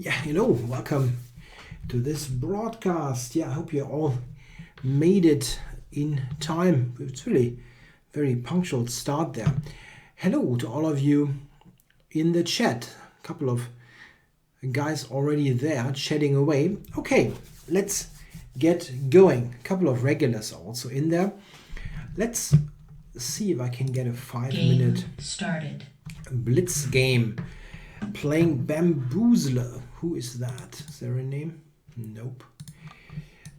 Welcome to this broadcast. I hope you all made it in time. It's really very punctual start there. Hello to all of you in the chat. A couple of guys already there chatting away. Okay, let's get going. A couple of regulars also in there. Let's see if I can get a 5-minute started blitz game. Playing Bamboozler. Who is that? Is there a name? Nope.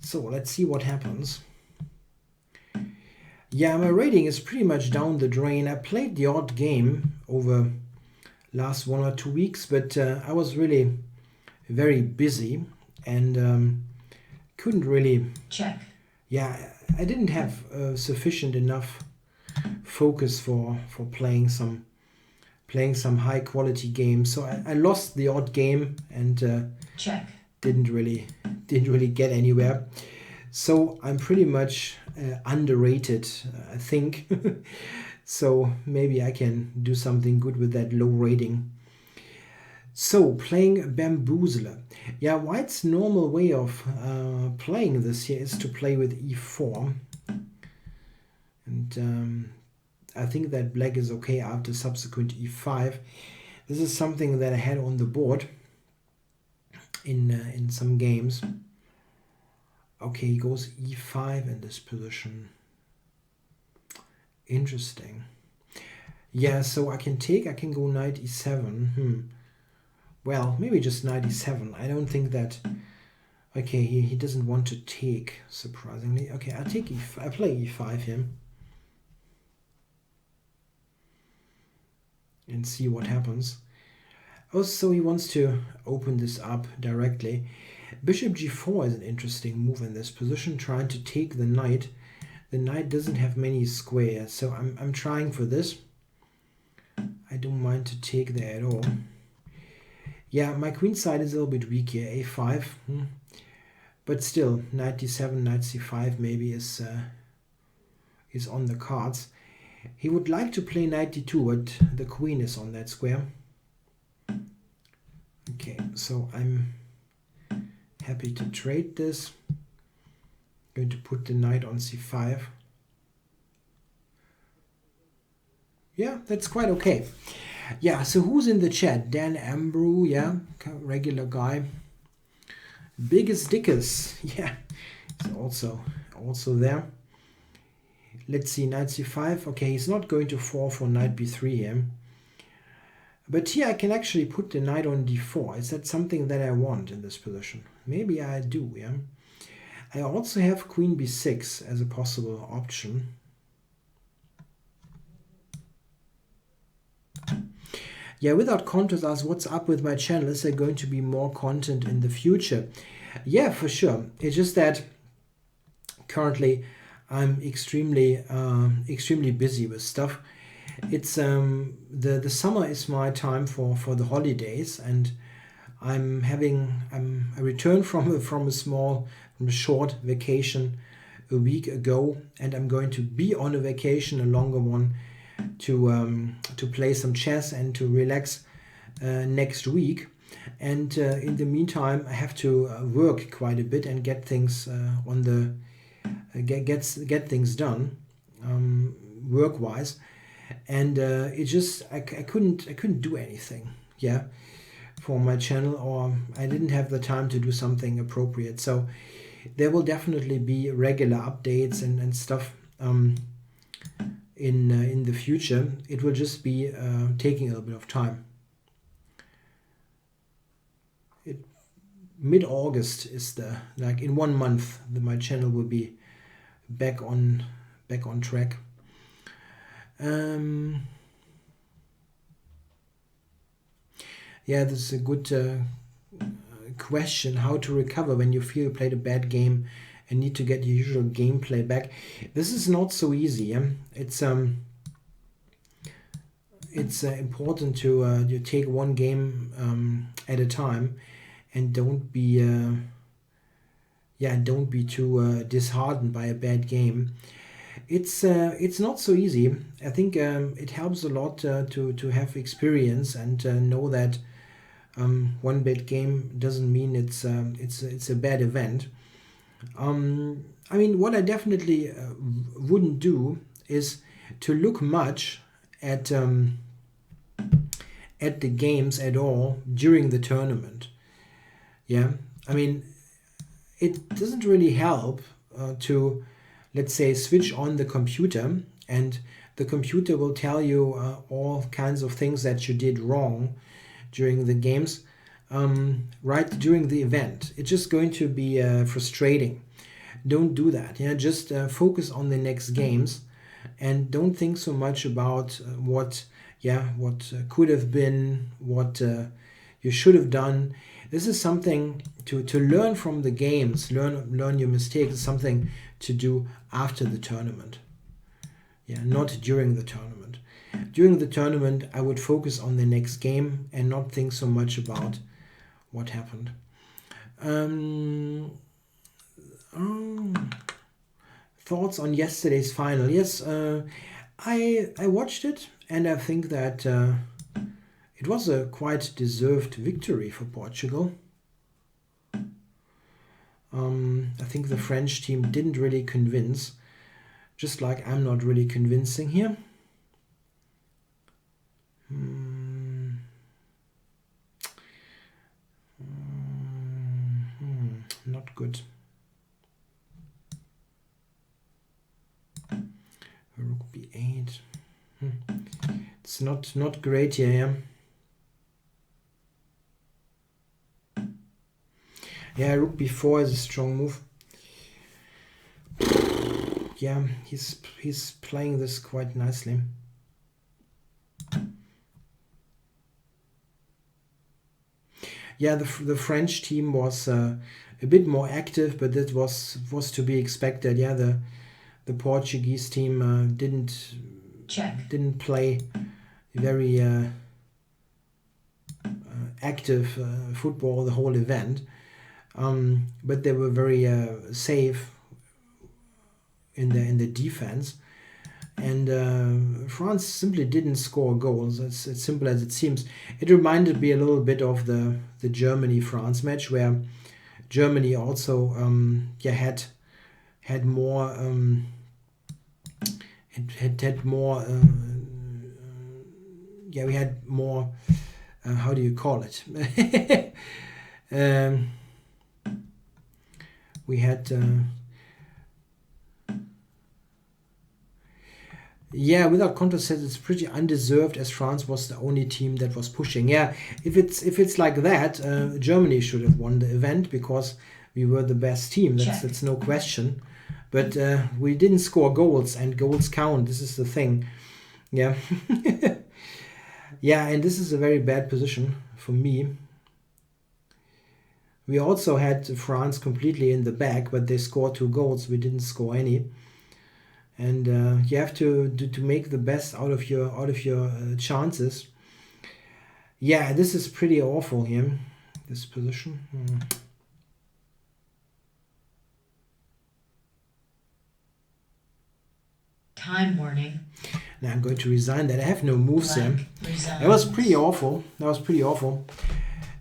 So let's see what happens. My rating is pretty much down the drain. I played the odd game over last 1 or 2 weeks, but I was really very busy and couldn't really check. I didn't have sufficient enough focus for playing some high quality games, so I lost the odd game and check. didn't really get anywhere. So I'm pretty much underrated, I think. So maybe I can do something good with that low rating. So playing Bamboozler. White's normal way of playing this here is to play with e4, and I think that black is okay after subsequent e5. This is something that I had on the board in some games. Okay, he goes e5 in this position. Interesting. So I can go knight e7. Well, maybe just knight e7. I don't think that... Okay, he doesn't want to take, surprisingly. Okay, I play e5 here. And see what happens. Also, he wants to open this up directly. Bishop g4 is an interesting move in this position, trying to take the knight. The knight doesn't have many squares, so I'm trying for this. I don't mind to take there at all. My queen side is a little bit weak here, a5. But still, knight d7, knight c5 maybe is on the cards. He would like to play knight d2, but the queen is on that square. Okay, so I'm happy to trade this. Going to put the knight on c5. That's quite okay. So who's in the chat? Dan Ambrew, regular guy. Biggest Dickus, he's also there. Let's see, knight c5. Okay, he's not going to fall for knight b3 here. But here I can actually put the knight on d4. Is that something that I want in this position? Maybe I do, I also have queen b6 as a possible option. Without contest asks, what's up with my channel? Is there going to be more content in the future? For sure. It's just that currently I'm extremely busy with stuff. It's the summer is my time for the holidays, and I returned from a short vacation a week ago, and I'm going to be on a vacation, a longer one, to play some chess and to relax next week. And in the meantime, I have to work quite a bit and get things get things done work-wise, and it just I couldn't do anything for my channel, or I didn't have the time to do something appropriate. So there will definitely be regular updates and stuff in the future. It will just be taking a little bit of time. Mid-August is in 1 month my channel will be back on track. This is a good question. How to recover when you feel you played a bad game and need to get your usual gameplay back? This is not so easy. It's important to you take one game at a time, and don't be too disheartened by a bad game. It's not so easy. I think it helps a lot to have experience and know that One bad game doesn't mean it's a bad event. I mean, what I definitely wouldn't do is to look much at the games at all during the tournament. Yeah, I mean, it doesn't really help to, let's say, switch on the computer and the computer will tell you all kinds of things that you did wrong during the games right during the event. It's just going to be frustrating. Don't do that. Yeah, just focus on the next games and don't think so much about what could have been, what you should have done. This is something to learn from the games, learn your mistakes. Is something to do after the tournament. Yeah, not during the tournament. During the tournament, I would focus on the next game and not think so much about what happened. Thoughts on yesterday's final? Yes, I watched it and I think that it was a quite deserved victory for Portugal. I think the French team didn't really convince, just like I'm not really convincing here. Not good. Rook b8. It's not great here. Yeah, rook b4 is a strong move. Yeah, he's playing this quite nicely. Yeah, the French team was a bit more active, but that was to be expected. Yeah, the Portuguese team didn't play very active football the whole event, but they were very safe in the defense. And France simply didn't score goals. It's as simple as it seems. It reminded me a little bit of the Germany-France match, where Germany also had more had more we had more how do you call it? We had without contest, it's pretty undeserved, as France was the only team that was pushing. Yeah, if it's like that, Germany should have won the event because we were the best team. That's no question. But we didn't score goals, and goals count. This is the thing. Yeah. Yeah, and this is a very bad position for me. We also had France completely in the back, but they scored 2 goals. We didn't score any. And you have to make the best out of your chances. Yeah, this is pretty awful here, this position. Time warning. Now I'm going to resign that. I have no moves here. That was pretty awful.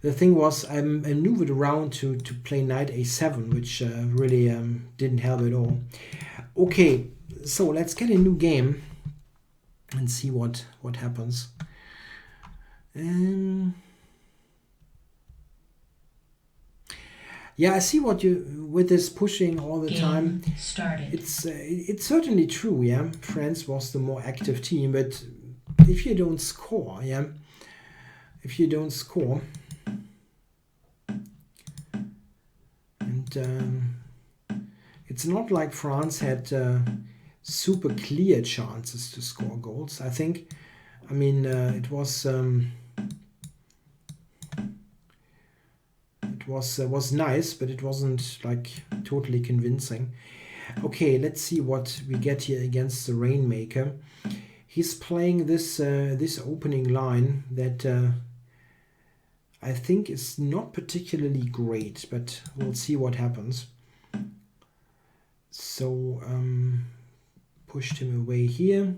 The thing was, I maneuvered around to play knight a7, which really didn't help at all. Okay, so let's get a new game and see what happens. Yeah, I see what you with this pushing all the time. Started. It's certainly true. Yeah, France was the more active team, but if you don't score, and it's not like France had super clear chances to score goals. I think, I mean, it was nice, but it wasn't like totally convincing. Okay, let's see what we get here against the Rainmaker. He's playing this opening line that I think is not particularly great, but we'll see what happens. So pushed him away here.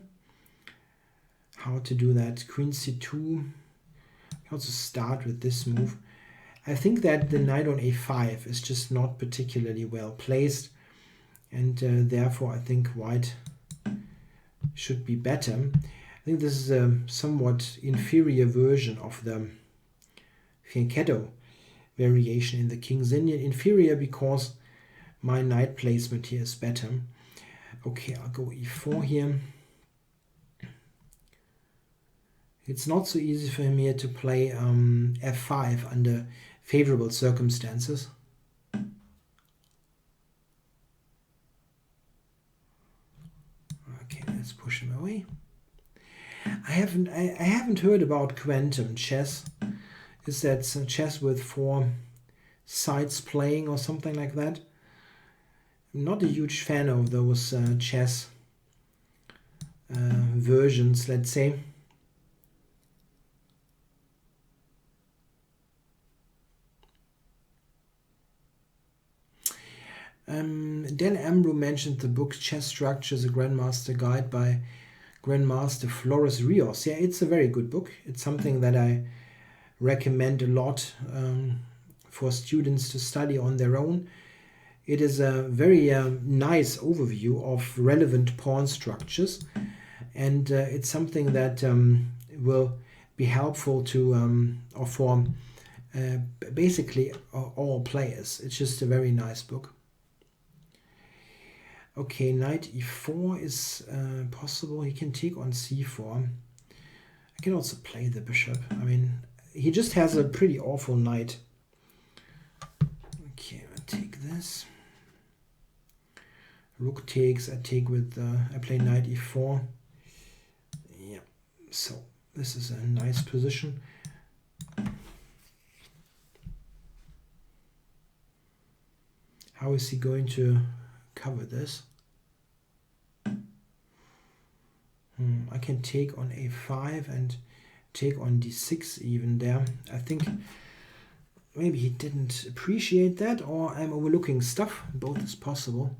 How to do that? Queen c2. also start with this move. I think that the knight on a5 is just not particularly well placed, and therefore I think white should be better. I think this is a somewhat inferior version of the fianchetto variation in the King's Indian. Inferior because my knight placement here is better. Okay, I'll go e4 here. It's not so easy for him here to play f5 under favorable circumstances. Okay, let's push him away. I haven't heard about quantum chess. Is that chess with 4 sides playing or something like that? I'm not a huge fan of those chess versions, let's say. Del Amro mentioned the book Chess Structures, a Grandmaster Guide by Grandmaster Flores Rios. Yeah, it's a very good book. It's something that I recommend a lot for students to study on their own. It is a very nice overview of relevant pawn structures, and it's something that will be helpful to or for basically all players. It's just a very nice book. Okay, knight e4 is possible. He can take on c4. I can also play the bishop. I mean, he just has a pretty awful knight. Okay, I take this. Rook takes. I take with. I play knight e4. Yeah. So this is a nice position. How is he going to cover this? I can take on a5 and take on d6 even there. I think maybe he didn't appreciate that, or I'm overlooking stuff. Both is possible.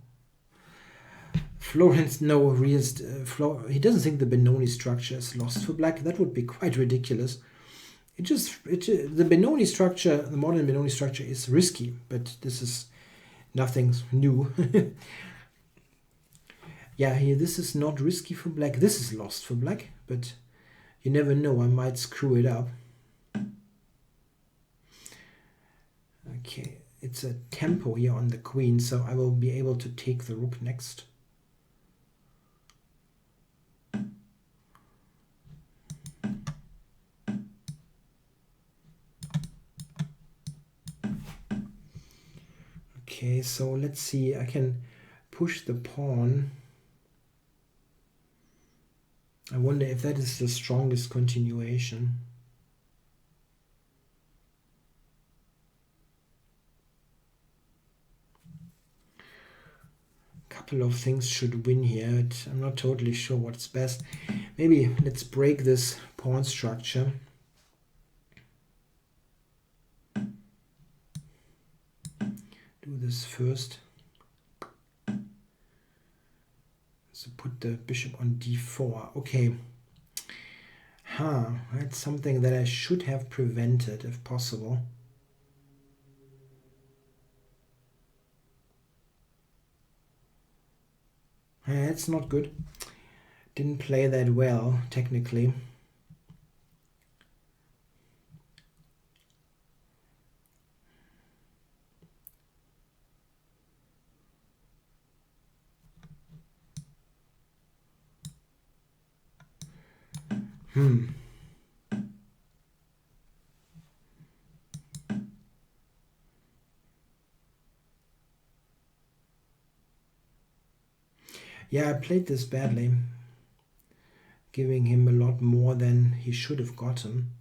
Florence, no, he doesn't think the Benoni structure is lost for black. That would be quite ridiculous. The Benoni structure, the modern Benoni structure is risky, but this is nothing new. Yeah, here this is not risky for black. This is lost for black, but you never know. I might screw it up. Okay, it's a tempo here on the queen, so I will be able to take the rook next. Okay, so let's see. I can push the pawn. I wonder if that is the strongest continuation. A couple of things should win here, but I'm not totally sure what's best. Maybe let's break this pawn structure. Do this first. So put the bishop on d4. Okay. That's something that I should have prevented if possible. That's not good. Didn't play that well, technically. Yeah, I played this badly, giving him a lot more than he should have gotten.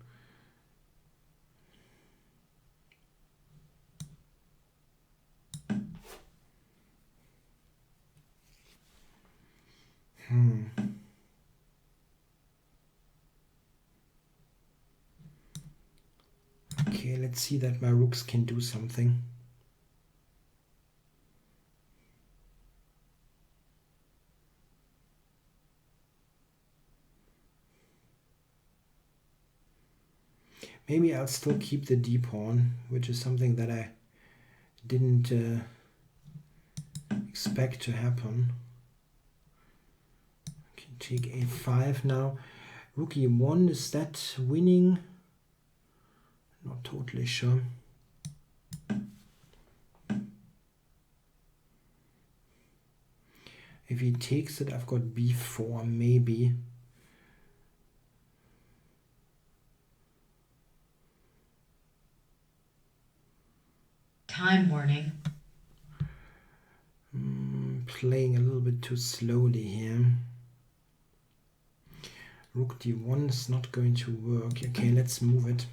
Okay, let's see that my rooks can do something. Maybe I'll still keep the d pawn, which is something that I didn't expect to happen. Okay, take a5 now. Rook e1, is that winning? Not totally sure. If he takes it, I've got b4, maybe. Time warning. Playing a little bit too slowly here. Rook d1 is not going to work. Okay, let's move it.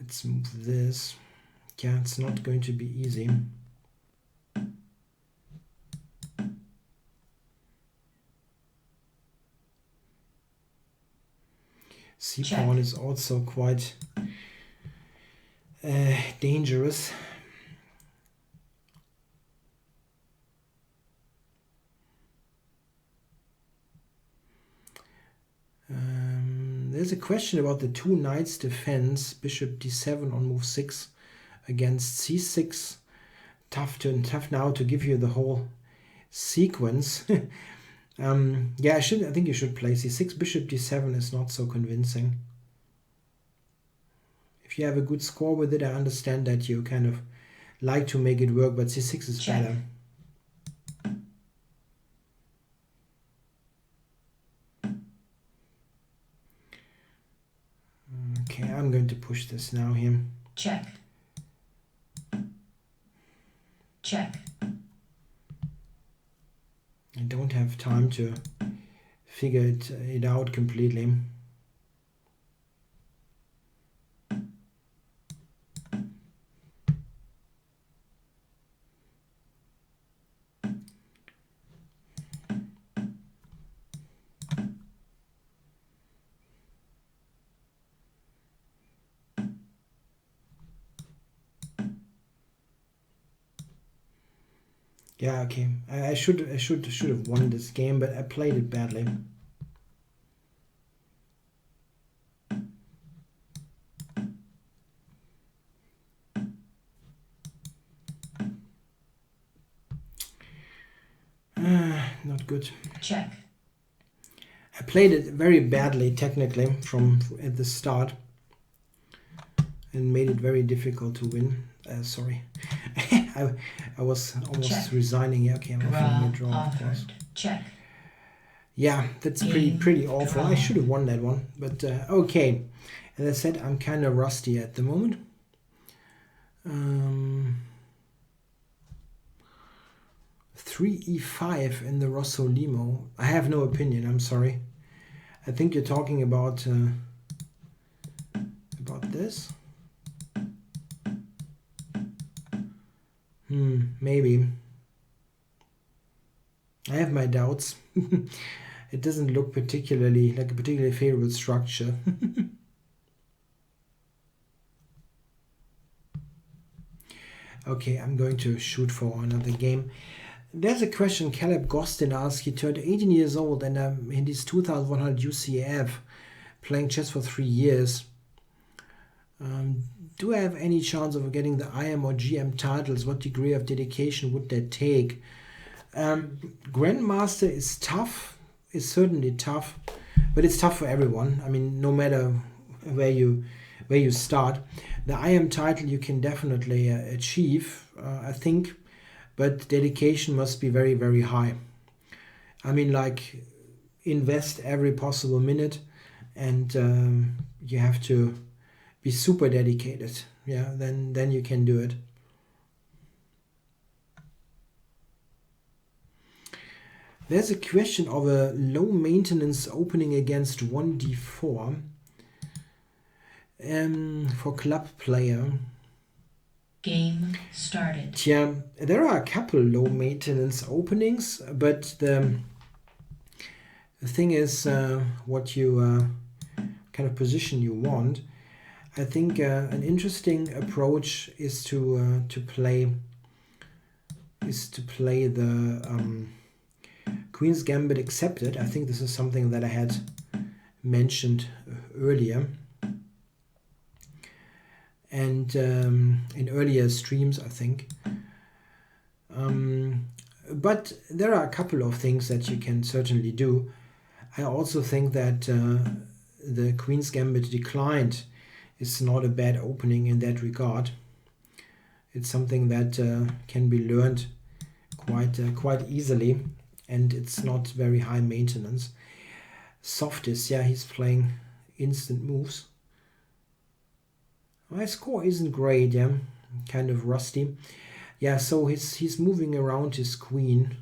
Let's move this. Yeah, it's not going to be easy. C-pawn is also quite dangerous. There's a question about the two knights defense. Bishop d7 on move 6 against c6. Tough now to give you the whole sequence. Yeah, I think you should play c6. Bishop d7 is not so convincing. If you have a good score with it, I understand that you kind of like to make it work, but c6 is better. Okay, I'm going to push this now here. Check. Check. I don't have time to figure it out completely. Yeah, okay. I should have won this game, but I played it badly. Not good. Check. I played it very badly technically from at the start and made it very difficult to win. Sorry. I was almost Check. resigning. Yeah, okay, I'm finally draw, of course. Check. Yeah, that's pretty awful. I should have won that one, but okay. As I said, I'm kind of rusty at the moment. 3e5 in the Rossolimo. I have no opinion. I'm sorry. I think you're talking about this. Maybe. I have my doubts. It doesn't look particularly like a particularly favorable structure. Okay, I'm going to shoot for another game. There's a question Caleb Gostin asked. He turned 18 years old and in his 2100 UCF, playing chess for 3 years. Do I have any chance of getting the IM or GM titles? What degree of dedication would that take? Grandmaster is tough. It's certainly tough, but it's tough for everyone. I mean, no matter where you start. The IM title you can definitely achieve, I think, but dedication must be very, very high. I mean, like, invest every possible minute, and you have to be super dedicated. Yeah, then you can do it. There's a question of a low maintenance opening against 1d4 for club player. Game started. Yeah, there are a couple low maintenance openings, but the thing is what you kind of position you want. I think an interesting approach is to play the Queen's Gambit accepted. I think this is something that I had mentioned earlier. And in earlier streams, I think. But there are a couple of things that you can certainly do. I also think that the Queen's Gambit declined is not a bad opening in that regard. It's something that can be learned quite easily, and it's not very high maintenance. Softest, yeah, he's playing instant moves. My score isn't great, yeah, kind of rusty. Yeah, so he's moving around his queen.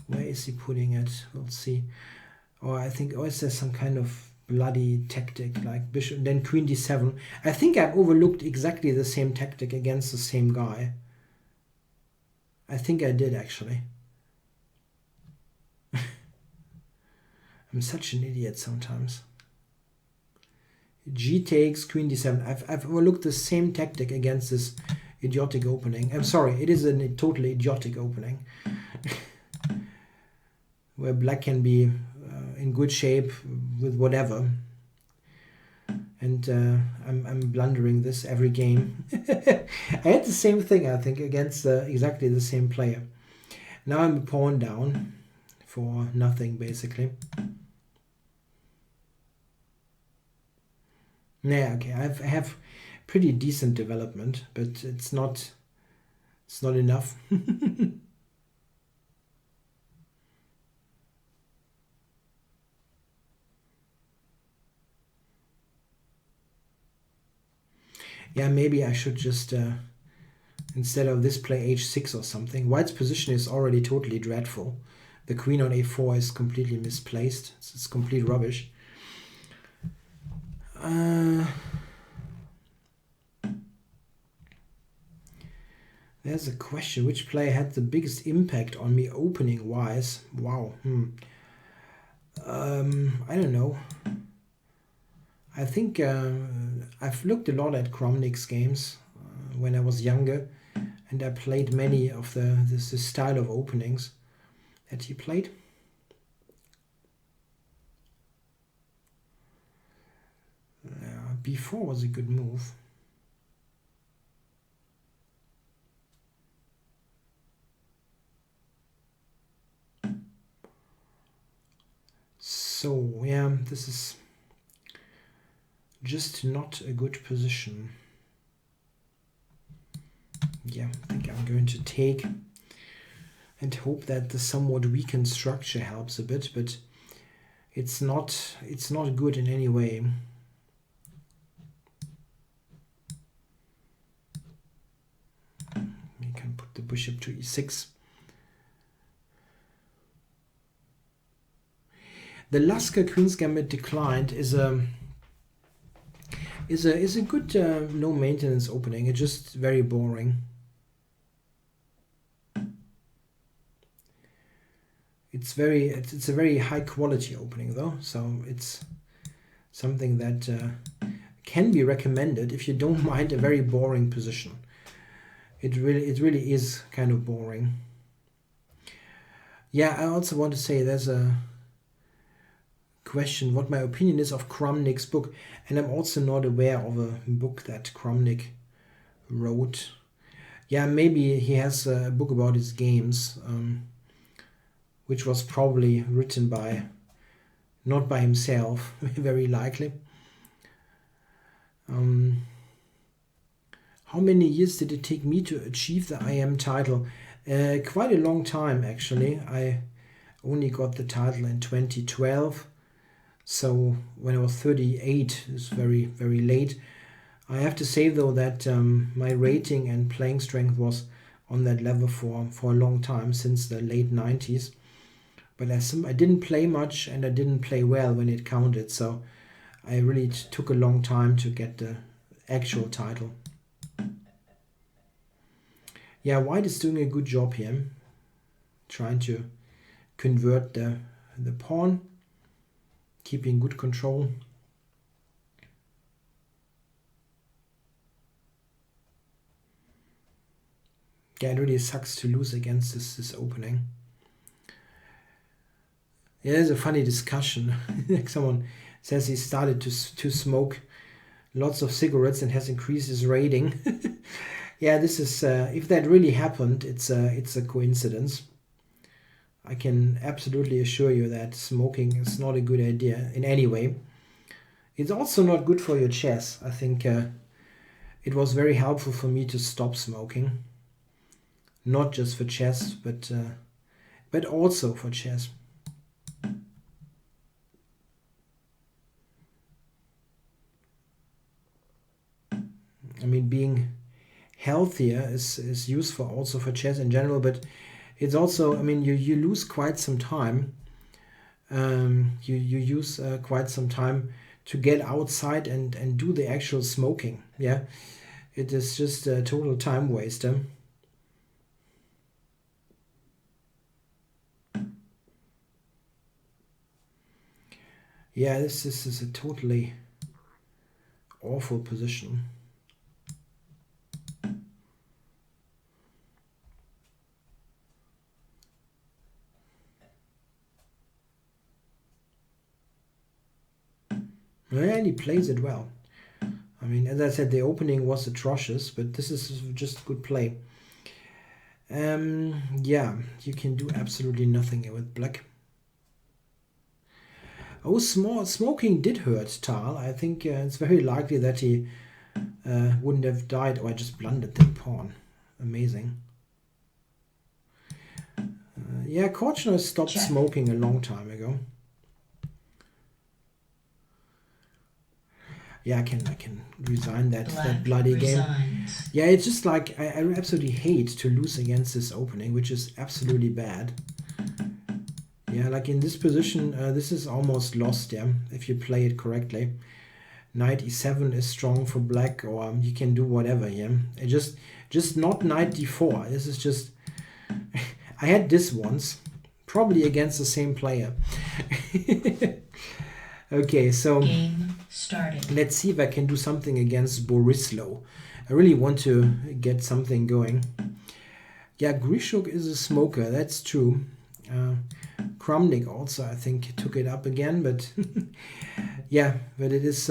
Where is he putting it? We'll see. Or I think, is there some kind of bloody tactic like bishop, then queen d7. I think I've overlooked exactly the same tactic against the same guy. I think I did, actually. I'm such an idiot sometimes. G takes, queen d7. I've overlooked the same tactic against this idiotic opening. I'm sorry, it is a totally idiotic opening. Where black can be in good shape with whatever. And I'm blundering this every game. I had the same thing, I think, against exactly the same player. Now I'm a pawn down for nothing, basically. Yeah, okay, I have pretty decent development, but it's not enough. Yeah, maybe I should just, instead of this, play h6 or something. White's position is already totally dreadful. The queen on a4 is completely misplaced. It's complete rubbish. There's a question. Which player had the biggest impact on me opening-wise? Wow. I don't know. I think I've looked a lot at Kramnik's games when I was younger, and I played many of this style of openings that he played. B4 was a good move. So yeah, this is just not a good position. Yeah, I think I'm going to take and hope that the somewhat weakened structure helps a bit, but it's not good in any way. We can put the bishop to e6. The Lasker Queen's Gambit declined is a good no maintenance opening. It's just very boring. It's a very high quality opening though, so it's something that can be recommended if you don't mind a very boring position. It really is kind of boring. Yeah, I also want to say there's a question what my opinion is of Kramnik's book, and I'm also not aware of a book that Kramnik wrote. Yeah, maybe he has a book about his games, which was probably written not by himself, very likely. How many years did it take me to achieve the IM title? Quite a long time, actually. I only got the title in 2012. So when I was 38, it's very, very late. I have to say though that my rating and playing strength was on that level for a long time, since the late 90s. But I didn't play much and I didn't play well when it counted. So I really took a long time to get the actual title. Yeah, White is doing a good job here. Trying to convert the pawn. Keeping good control. Yeah, it really sucks to lose against this opening. Yeah, there's a funny discussion. Like someone says he started to smoke lots of cigarettes and has increased his rating. Yeah, this is if that really happened, it's a coincidence. I can absolutely assure you that smoking is not a good idea in any way. It's also not good for your chess. I think it was very helpful for me to stop smoking, not just for chess, but also for chess. I mean, being healthier is useful also for chess in general, but it's also, I mean, you lose quite some time. You use quite some time to get outside and do the actual smoking. Yeah, it is just a total time waster. Yeah, this is a totally awful position. Yeah, and he plays it well. I mean, as I said, the opening was atrocious, but this is just good play. Yeah, you can do absolutely nothing here with black. Oh, smoking did hurt Tal. I think it's very likely that he wouldn't have died. Oh, I just blundered the pawn. Amazing. Yeah, Korchnoi stopped Check. smoking a long time ago. Yeah, I can resign that Black bloody game. resigns. Yeah, it's just like I absolutely hate to lose against this opening, which is absolutely bad. Yeah, like in this position, this is almost lost, yeah, if you play it correctly. Knight e7 is strong for black, or you can do whatever here. Yeah? Just not knight d4. This is just... I had this once, probably against the same player. Okay, so Game started. let's see if I can do something against Borislow. I really want to get something going. Yeah, Grishuk is a smoker, that's true. Kramnik also, I think, took it up again, but yeah, but it is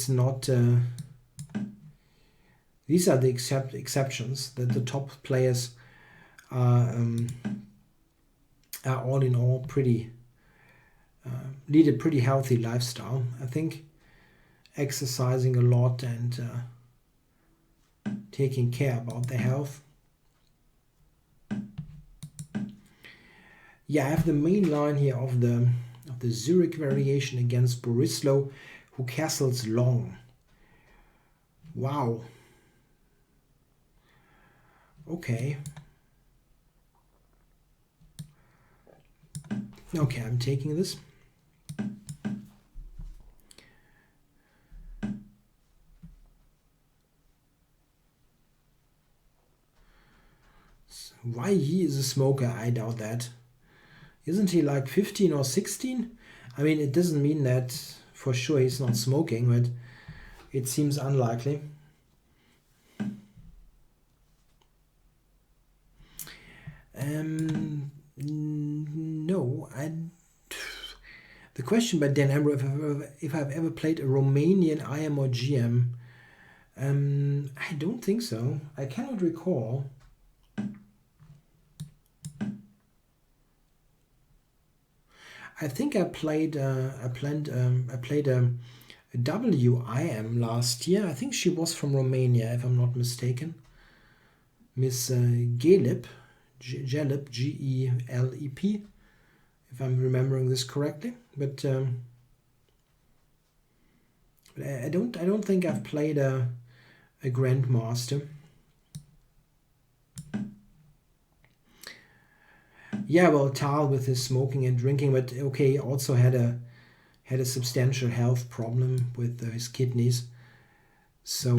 not. These are the exceptions. That the top players are all in all pretty lead a pretty healthy lifestyle. I think exercising a lot and taking care about their health. Yeah, I have the main line here of the Zurich variation against Borislow, who castles long. Wow. Okay. Okay, I'm taking this. Why he is a smoker, I doubt that. Isn't he like 15 or 16? I mean, it doesn't mean that for sure he's not smoking, but it seems unlikely. No, the question by Dan Amber, if I've ever played a Romanian IM or GM, I don't think so. I cannot recall. I think I played a WIM last year. I think she was from Romania, if I'm not mistaken. Miss Gelip, Gelip, G-E-L-E-P, if I'm remembering this correctly. But I don't think I've played a Grandmaster. Yeah, well, Tal with his smoking and drinking, but okay, he also had a substantial health problem with his kidneys. So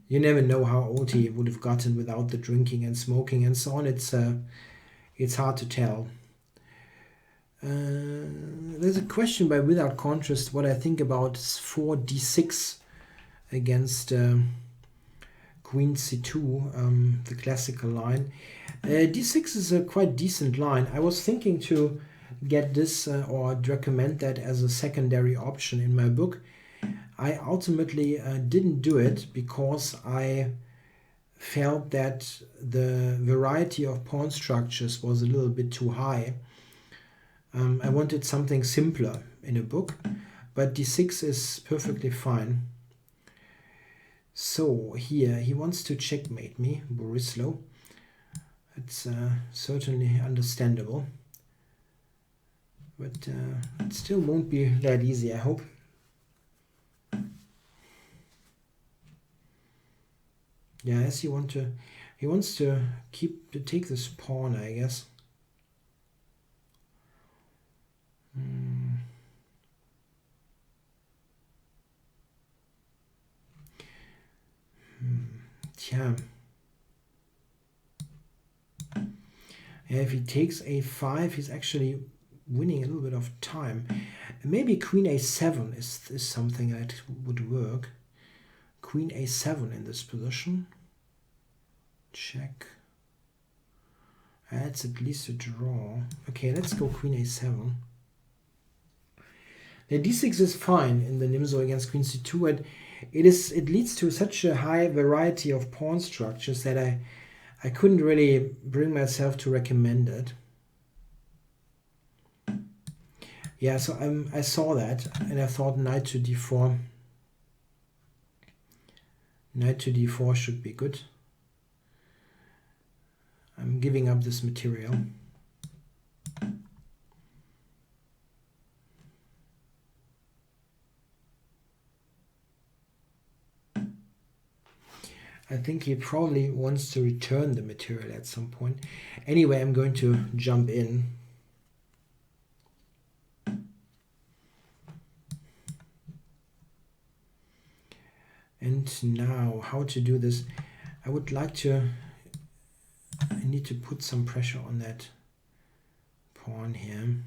you never know how old he would have gotten without the drinking and smoking and so on. It's hard to tell. There's a question by Without Contrast what I think about 4d6 against Queen c2, the classical line. d6 is a quite decent line. I was thinking to get this or recommend that as a secondary option in my book. I ultimately didn't do it because I felt that the variety of pawn structures was a little bit too high. I wanted something simpler in a book, but d6 is perfectly fine. So here he wants to checkmate me, Borislow. It's certainly understandable, but it still won't be that easy, I hope. Yeah, as he wants to take this pawn, I guess. Yeah, if he takes a5, he's actually winning a little bit of time. Maybe queen a7 is something that would work. Queen a7 in this position. Check. That's at least a draw. Okay, let's go queen a7. The d6 is fine in the Nimzo against queen c2, and it leads to such a high variety of pawn structures that I couldn't really bring myself to recommend it. Yeah, so I saw that and I thought knight to d4. Knight to d4 should be good. I'm giving up this material. I think he probably wants to return the material at some point. Anyway, I'm going to jump in. And now, how to do this? I need to put some pressure on that pawn here.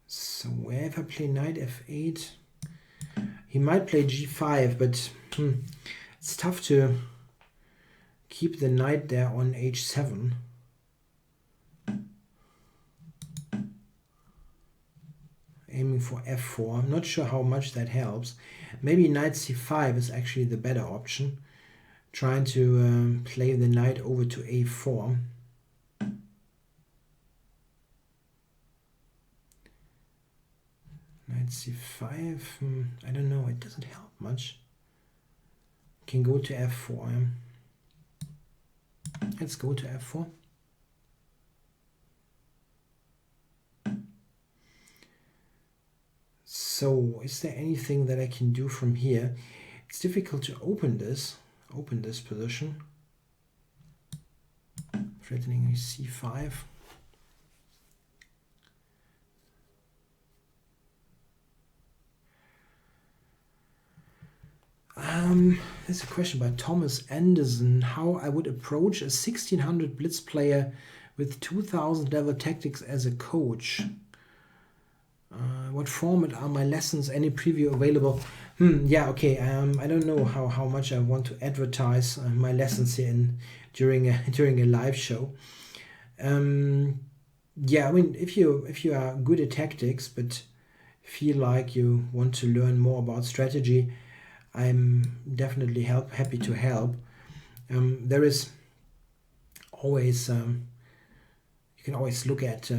So where if I play knight f8, he might play g5, but it's tough to keep the knight there on h7. Aiming for f4. I'm not sure how much that helps. Maybe knight c5 is actually the better option. Trying to play the knight over to a4. Knight c5, I don't know, it doesn't help much. Can go to f4. Let's go to f4. So, is there anything that I can do from here? It's difficult to open this position. Threatening c5. There's a question by Thomas Anderson. How I would approach a 1600 blitz player with 2000 level tactics as a coach. What format are my lessons? Any preview available? Yeah, okay. I don't know how much I want to advertise my lessons here during a live show. Yeah, I mean, if you are good at tactics but feel like you want to learn more about strategy, I'm definitely happy to help. There is always you can always look at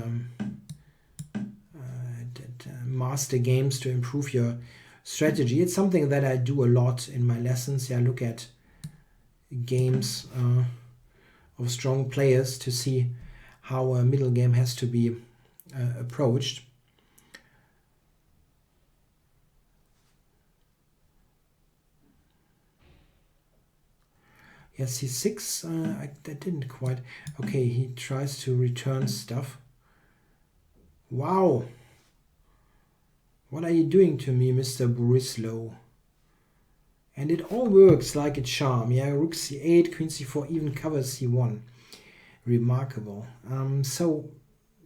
master games to improve your strategy. It's something that I do a lot in my lessons. I look at games of strong players to see how a middle game has to be approached. Yes, c6, that didn't quite. Okay, he tries to return stuff. Wow. What are you doing to me, Mr. Borislow? And it all works like a charm. Yeah, rook c8, queen c4 even covers c1. Remarkable. So,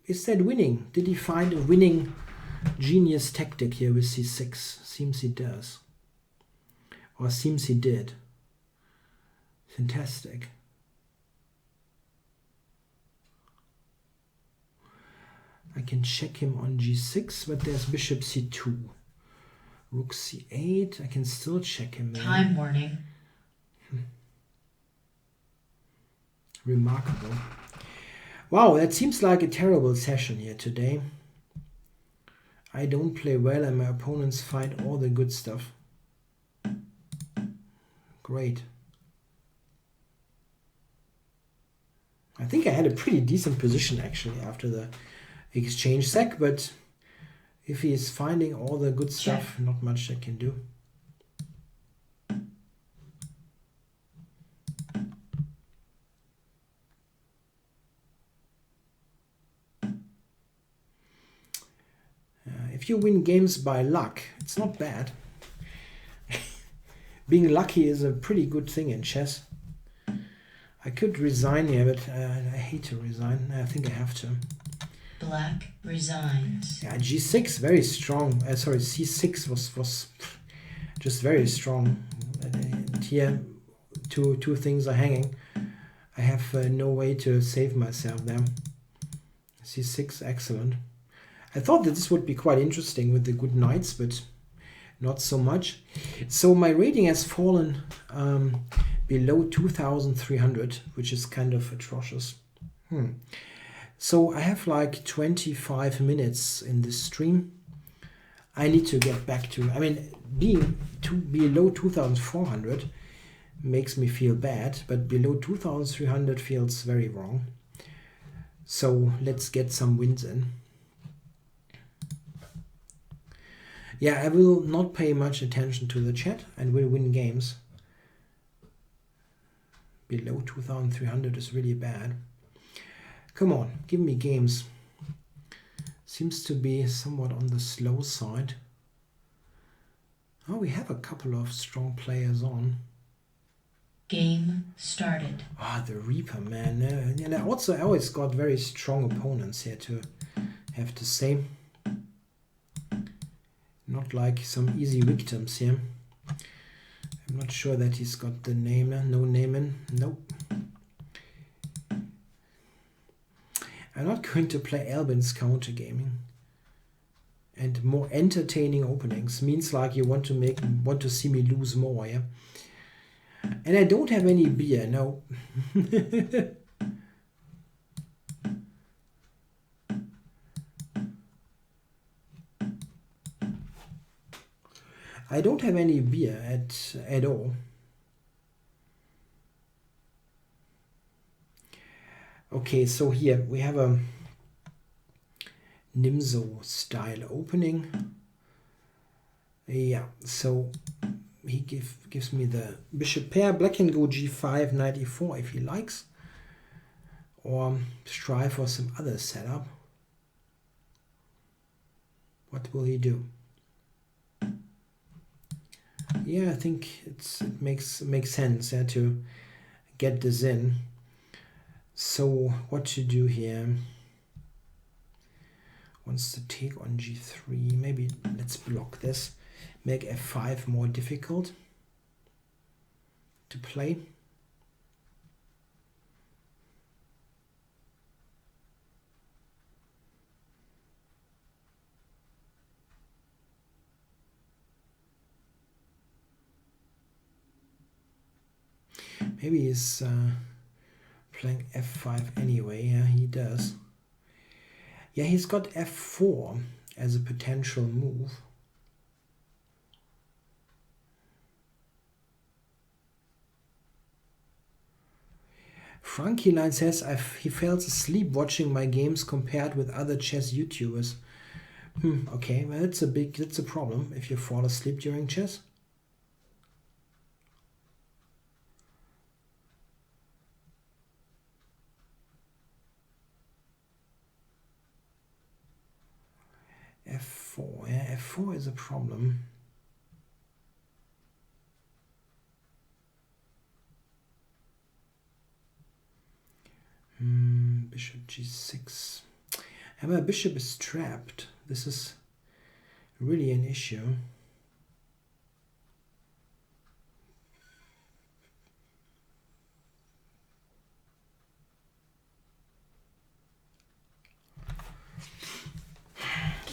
is that winning? Did he find a winning genius tactic here with c6? Seems he does. Or seems he did. Fantastic. I can check him on g6, but there's bishop c2. Rook c8, I can still check him there. Time warning. Remarkable. Wow, that seems like a terrible session here today. I don't play well and my opponents find all the good stuff. Great. I think I had a pretty decent position actually after the exchange sec, but if he is finding all the good stuff, not much I can do. If you win games by luck, it's not bad. Being lucky is a pretty good thing in chess. I could resign here, but I hate to resign. I think I have to. Black resigns. Yeah, g6 very strong. Sorry, c6 was just very strong. And here, two things are hanging. I have no way to save myself there. c6, excellent. I thought that this would be quite interesting with the good knights, but not so much. So my rating has fallen below 2,300, which is kind of atrocious. So I have like 25 minutes in this stream. I need to get back to, I mean, being below 2,400 makes me feel bad, but below 2,300 feels very wrong. So let's get some wins in. Yeah, I will not pay much attention to the chat and will win games. Below 2,300 is really bad. Come on, give me games. Seems to be somewhat on the slow side. Oh, we have a couple of strong players on. Game started. Ah, the Reaper, man. And I always got very strong opponents here, to have to say. Not like some easy victims here. I'm not sure that he's got the name. No name in. Nope. I'm not going to play Albin's counter gaming. And more entertaining openings means like you want to see me lose more, yeah. And I don't have any beer, no. I don't have any beer at all. Okay, so here we have a Nimzo style opening. Yeah, so he gives me the bishop pair. Black can go g5, knight e4 if he likes, or try for some other setup. What will he do? Yeah, I think it makes sense to get this in. So what to do here? Wants to take on g3. Maybe let's block this. Make f5 more difficult to play. Maybe he's playing f5 anyway. Yeah, he does. Yeah, he's got f4 as a potential move. Frankie Line says he falls asleep watching my games compared with other chess YouTubers. Okay, well that's a problem if you fall asleep during chess. f4, yeah, f4 is a problem. Bishop g6. And my bishop is trapped. This is really an issue.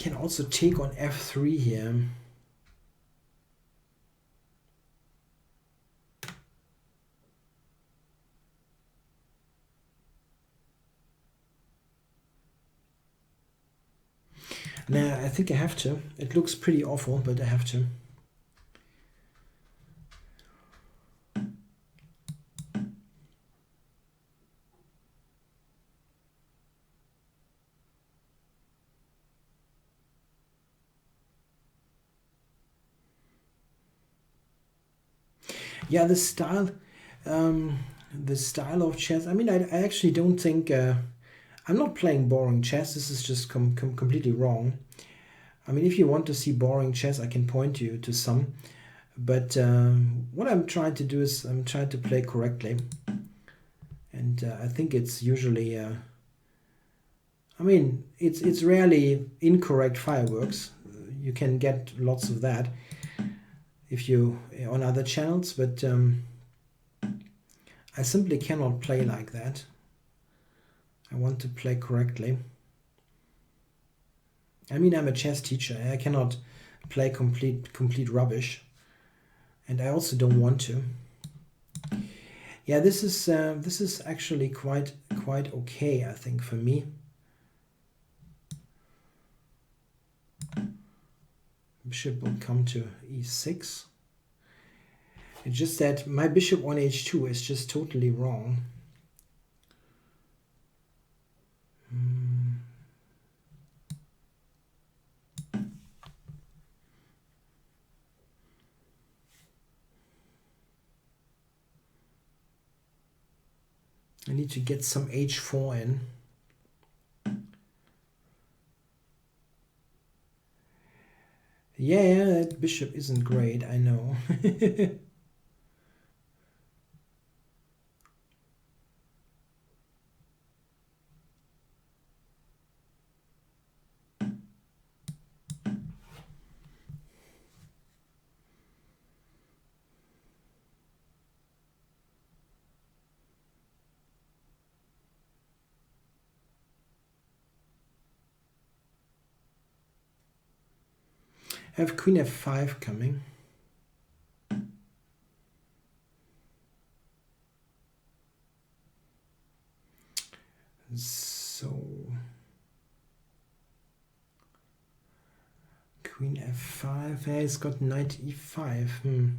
can also take on f3 here. Nah, I think I have to. It looks pretty awful, but I have to. Yeah, the style of chess. I mean, I actually don't think I'm not playing boring chess. This is just completely wrong. I mean, if you want to see boring chess, I can point you to some. But what I'm trying to do is I'm trying to play correctly. And I think it's usually, I mean, it's rarely incorrect fireworks. You can get lots of that if you on other channels, but I simply cannot play like that. I want to play correctly. I mean, I'm a chess teacher. I cannot play complete rubbish, and I also don't want to. Yeah, this is actually quite okay, I think, for me. Bishop will come to e6. It's just that my bishop on h2 is just totally wrong. I need to get some h4 in. Yeah, that bishop isn't great, I know. I have queen f5 coming. So queen f5. Yeah, he's got knight e5.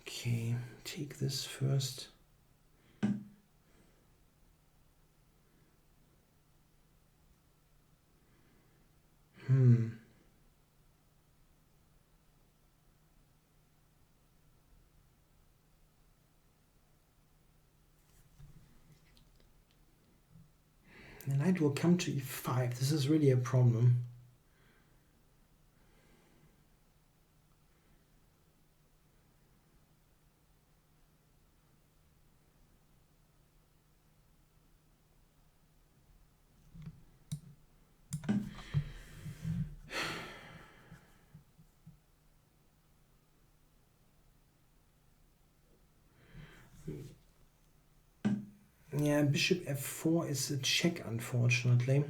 Okay, take this first. The knight will come to e5. This is really a problem. Yeah, bishop f4 is a check, unfortunately.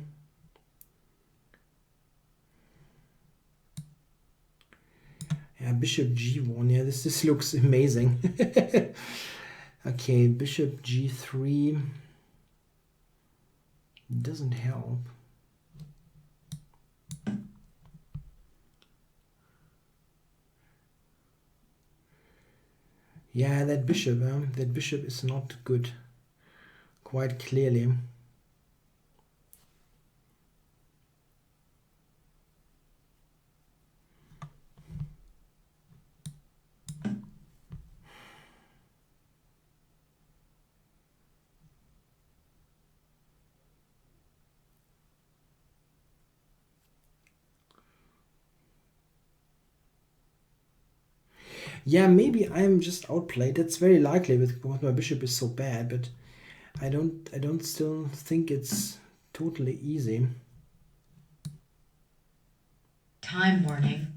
Yeah, bishop g1. Yeah, this looks amazing. Okay, bishop g3 doesn't help. Yeah, that bishop is not good. Quite clearly. Yeah, maybe I'm just outplayed. That's very likely because my bishop is so bad, but I don't still think it's totally easy. Time warning.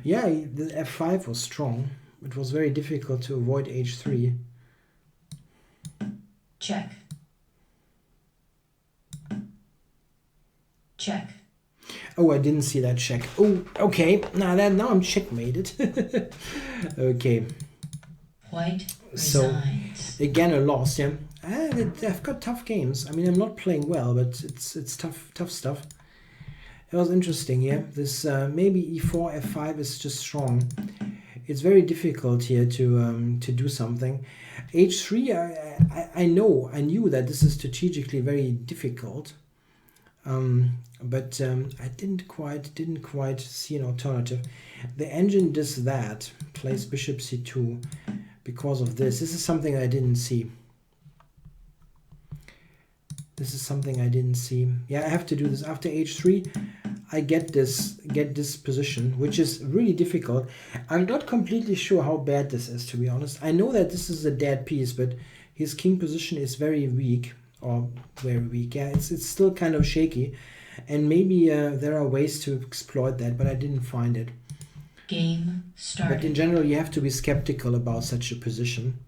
Yeah, the f5 was strong. It was very difficult to avoid h3. Check. Check. Oh, I didn't see that check. Oh, okay. Now I'm checkmated. Okay. White So resigns. again a loss. Yeah, I've got tough games. I mean, I'm not playing well, but it's tough stuff. It was interesting. Yeah, this maybe e4 f5 is just strong. It's very difficult here to do something. h3. I knew that this is strategically very difficult. But I didn't quite see an alternative. The engine does that, plays bishop c2 because of this. This is something I didn't see. This is something I didn't see. Yeah, I have to do this after h3. I get this position, which is really difficult. I'm not completely sure how bad this is, to be honest. I know that this is a dead piece, but his king position is very weak, or very weak. Yeah, it's still kind of shaky, and maybe there are ways to exploit that, but I didn't find it. Game started. But in general, you have to be skeptical about such a position.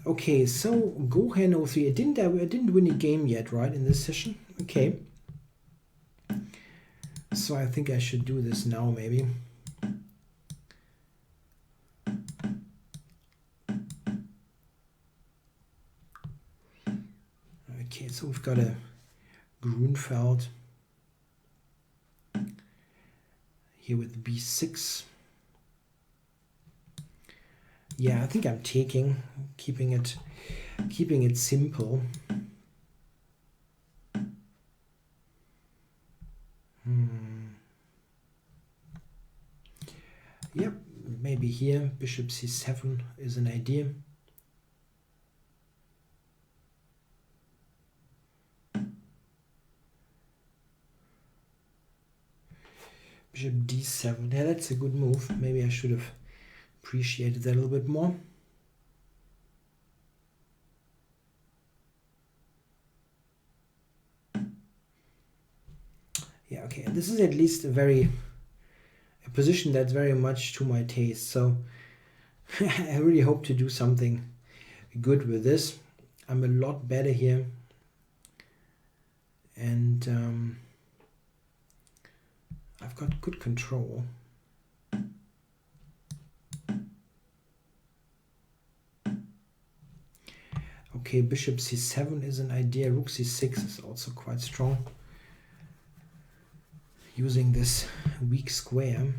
Okay, so Gohan 03. I didn't win a game yet, right, in this session? Okay. So I think I should do this now, maybe. Okay, so we've got a Grunfeld here with b6. Yeah, I think I'm keeping it simple. Yep, maybe here bishop c7 is an idea. Bishop d7. Yeah, that's a good move. Maybe I should have appreciated that a little bit more. Yeah, okay. This is at least a position that's very much to my taste. So I really hope to do something good with this. I'm a lot better here. And I've got good control. Okay, bishop c7 is an idea. Rook c6 is also quite strong. Using this weak square.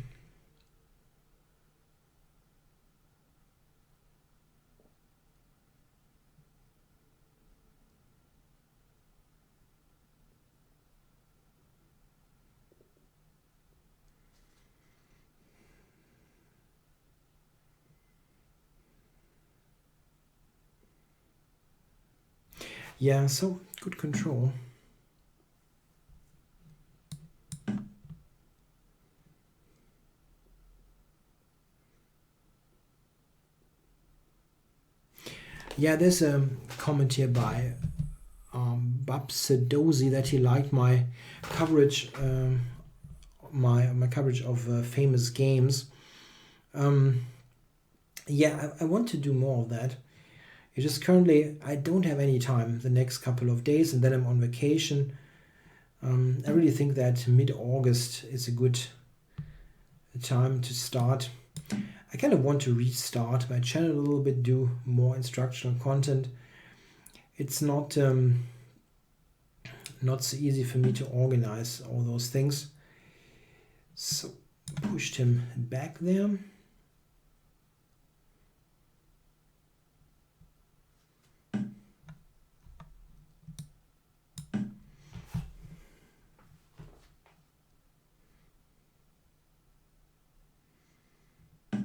Yeah, so good control. Yeah, there's a comment here by Babsedozi that he liked my coverage, my coverage of famous games. Yeah, I want to do more of that. It's just currently I don't have any time the next couple of days, and then I'm on vacation. I really think that mid-August is a good time to start. I kind of want to restart my channel a little bit, do more instructional content. It's not so easy for me to organize all those things. So pushed him back there.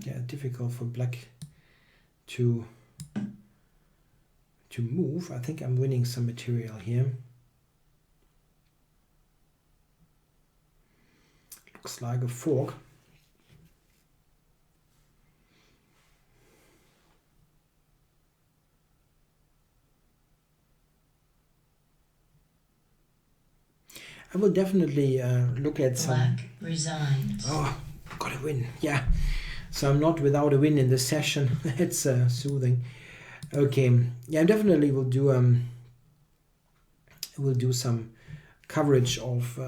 Yeah, difficult for black to move. I think I'm winning some material here. Looks like a fork. I will definitely look at some. Black resigns. Oh, got got a win. Yeah. So I'm not without a win in this session. It's soothing. Okay. Yeah, I definitely will do some coverage of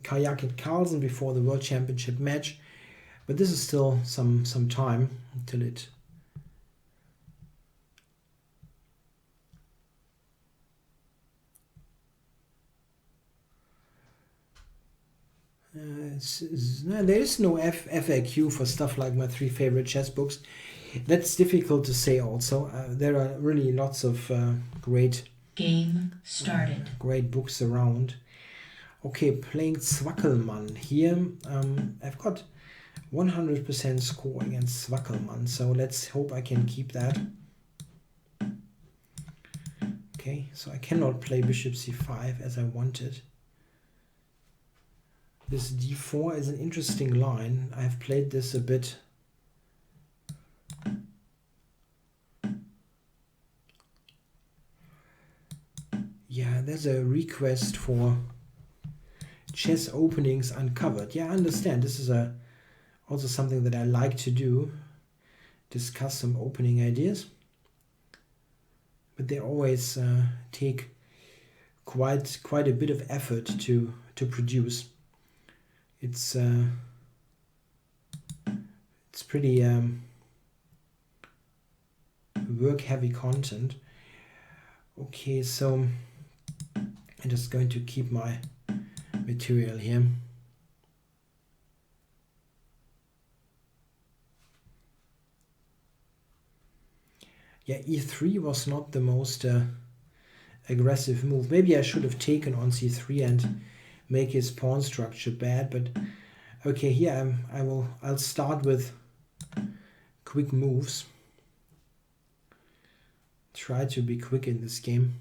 Kayak and Carlsen before the World Championship match. But this is still some time until it. There is no FAQ for stuff like my 3 favorite chess books. That's difficult to say also. There are really lots of great books around. Okay, playing Zwackelmann. Here I've got 100% score against Zwackelmann, so let's hope I can keep that. Okay, so I cannot play bishop c5 as I wanted. This d4 is an interesting line. I've played this a bit. Yeah, there's a request for chess openings uncovered. Yeah, I understand. This is also something that I like to do. Discuss some opening ideas. But they always take quite a bit of effort to produce. It's pretty work-heavy content. Okay, so I'm just going to keep my material here. Yeah, e3 was not the most aggressive move. Maybe I should have taken on c3 and make his pawn structure bad, but okay, here I'll start with quick moves. Try to be quick in this game.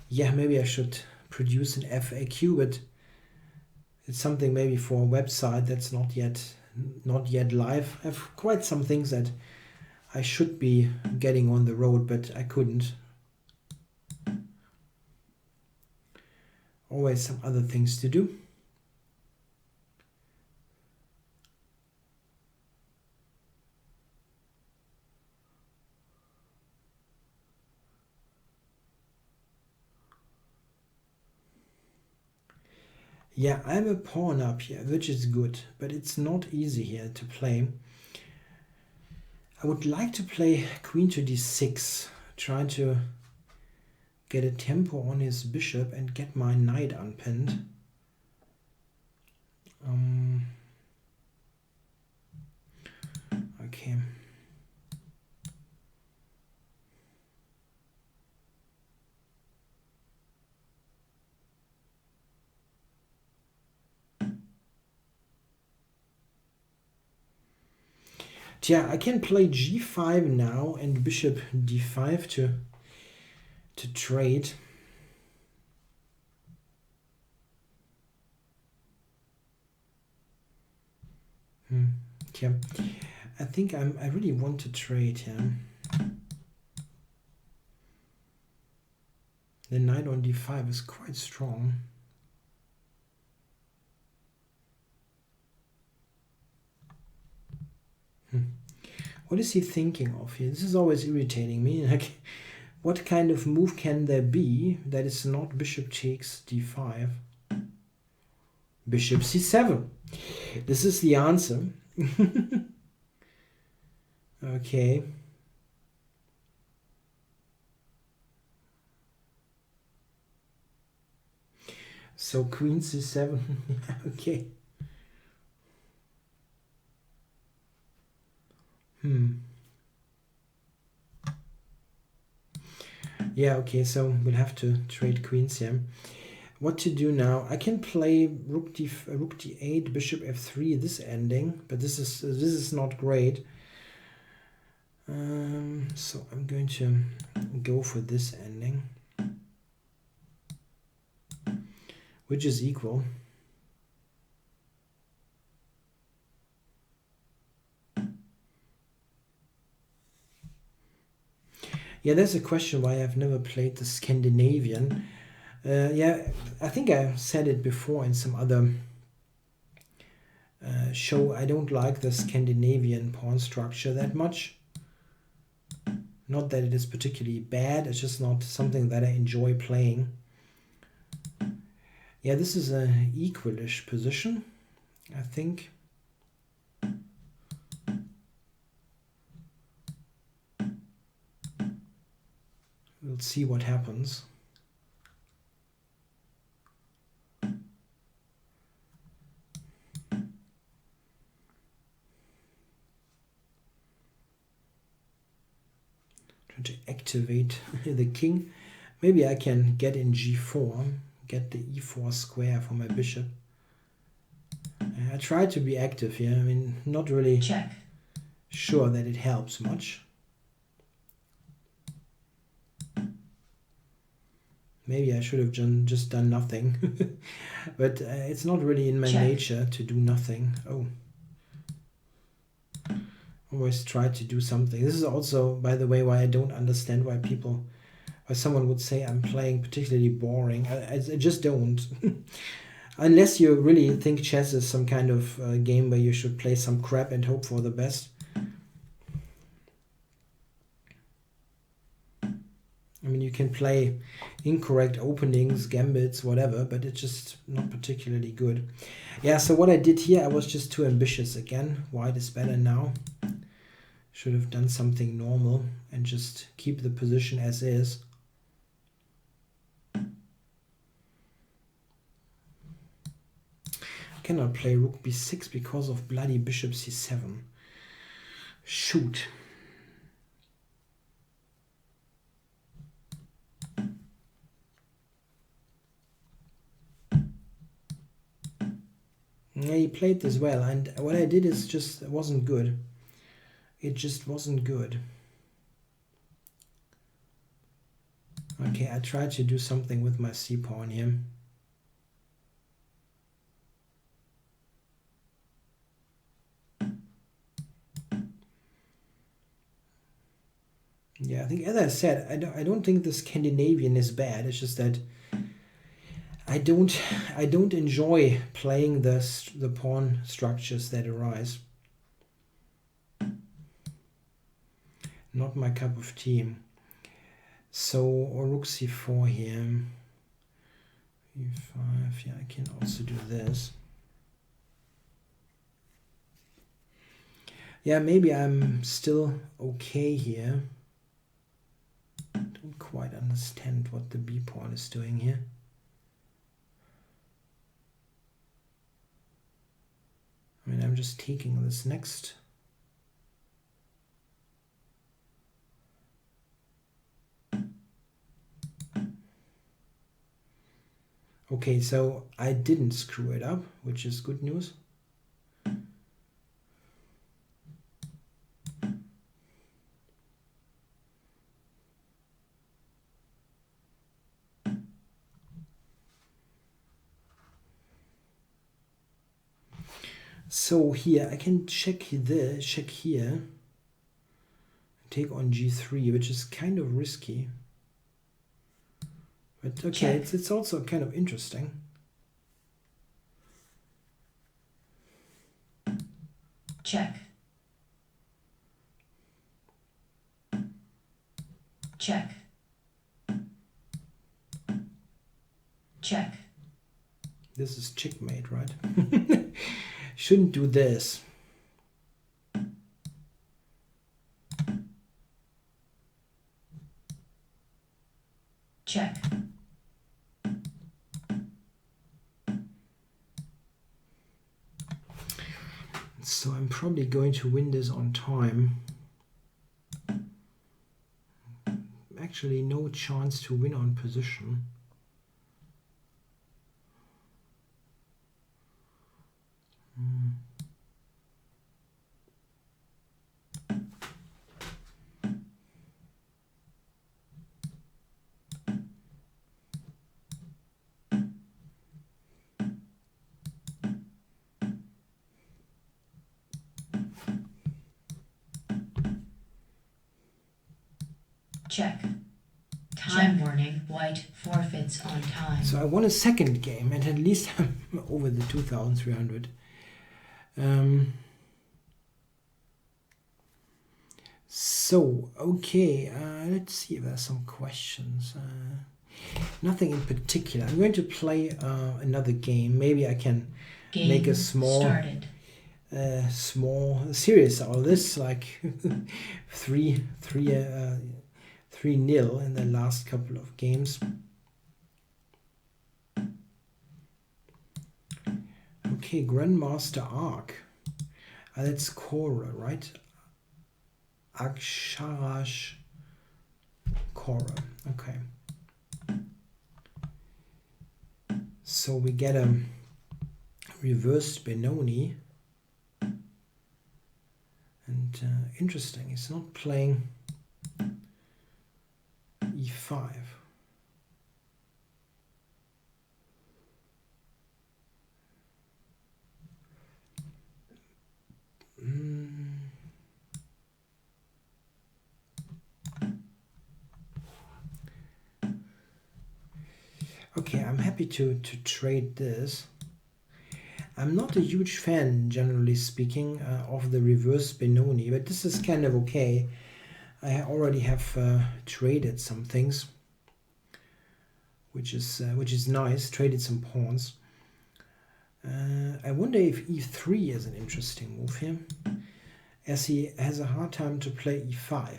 Yeah, maybe I should produce an FAQ, but it's something maybe for a website that's not yet live. I have quite some things that I should be getting on the road, but I couldn't. Always some other things to do. Yeah, I'm a pawn up here, which is good, but it's not easy here to play. I would like to play queen to d6, try to get a tempo on his bishop and get my knight unpinned. Okay. Yeah, I can play g5 now and bishop d5 to trade. Yeah, I think I really want to trade here. The knight on d5 is quite strong. What is he thinking of here? This is always irritating me. Like, what kind of move can there be that is not bishop takes d5? Bishop c7. This is the answer. Okay. So queen c7. Okay. Yeah, okay, so we'll have to trade queens here. What to do now? I can play rook d8, bishop f3, this ending, but this is not great. So I'm going to go for this ending, which is equal. Yeah, there's a question why I've never played the Scandinavian. Yeah, I think I said it before in some other show. I don't like the Scandinavian pawn structure that much. Not that it is particularly bad, it's just not something that I enjoy playing. Yeah, this is an equalish position, I think. We'll see what happens. Trying to activate the king. Maybe I can get in g4, get the e4 square for my bishop. I try to be active here. I mean, not really Check. sure that it helps much. Maybe I should have just done nothing. But it's not really in my nature to do nothing. Oh. Always try to do something. This is also, by the way, why I don't understand why someone would say I'm playing particularly boring. I just don't. Unless you really think chess is some kind of game where you should play some crap and hope for the best. I mean, you can play incorrect openings, gambits, whatever, but it's just not particularly good. Yeah, so what I did here, I was just too ambitious again. White is better now. Should have done something normal and just keep the position as is. I cannot play rook b6 because of bloody bishop c7. Shoot. Yeah, he played this well, and what I did is just wasn't good. It just wasn't good. Okay, I tried to do something with my c-pawn here. Yeah, I think, as I said, I don't think the Scandinavian is bad. It's just that I don't enjoy playing the pawn structures that arise. Not my cup of tea. So, or rook c4 here. e5, yeah, I can also do this. Yeah, maybe I'm still okay here. Don't quite understand what the b pawn is doing here. I mean, I'm just taking this next. Okay, so I didn't screw it up, which is good news. So here I can check here, take on g3, which is kind of risky. But okay, it's also kind of interesting. Check. Check. Check. This is checkmate, right? Shouldn't do this. Check. So I'm probably going to win this on time. Actually, no chance to win on position. Check. Time warning. White forfeits on time. So I won a second game, and at least I'm over the 2,300. So, okay, let's see if there's some questions. Nothing in particular. I'm going to play another game. Maybe I can make a small series out of this, like 3-0 in the last couple of games. Okay, Grandmaster Arc. That's Cora, right? Aksharash Cora. Okay. So we get a reversed Benoni. And interesting, it's not playing e5. Okay, I'm happy to trade this. I'm not a huge fan, generally speaking, of the reverse Benoni, but this is kind of okay. I already have traded some things, which is nice. Traded some pawns. I wonder if e3 is an interesting move here, as he has a hard time to play e5.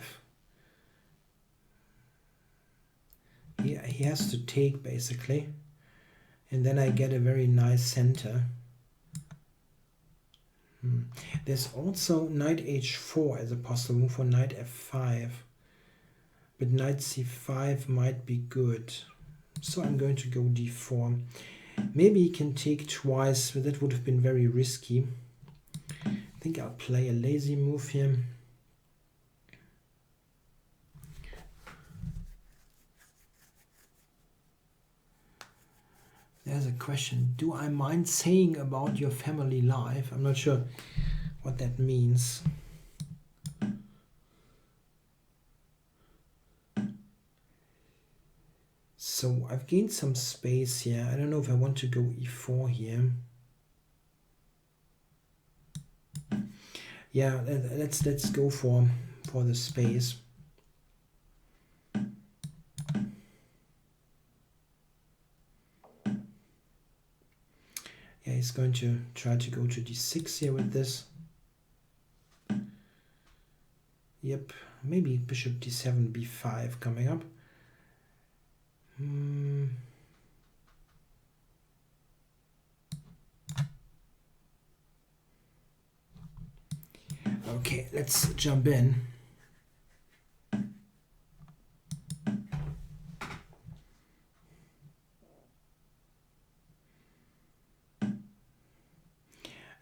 He has to take, basically, and then I get a very nice center. There's also knight h4 as a possible move for knight f5, but knight c5 might be good, so I'm going to go d4. Maybe he can take twice, but that would have been very risky. I think I'll play a lazy move here. There's a question. Do I mind saying about your family life? I'm not sure what that means. So I've gained some space here. I don't know if I want to go e4 here. Yeah, let's go for the space. Yeah, he's going to try to go to d6 here with this. Yep, maybe bishop d7, b5 coming up. Okay, let's jump in.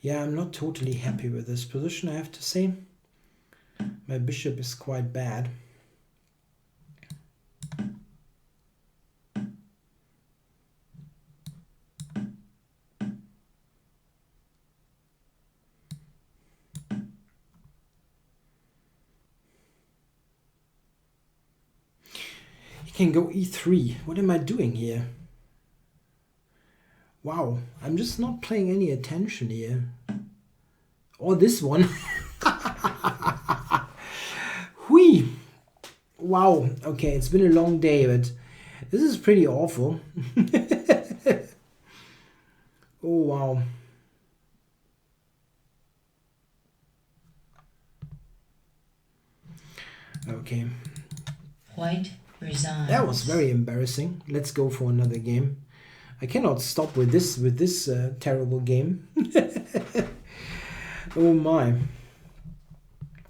Yeah, I'm not totally happy with this position, I have to say. My bishop is quite bad. He can go e3. What am I doing here? Wow, I'm just not paying any attention here. Or this one. Hui! Wow, okay, it's been a long day, but this is pretty awful. Oh, wow. Okay. White resigns. That was very embarrassing. Let's go for another game. I cannot stop with this terrible game. Oh my.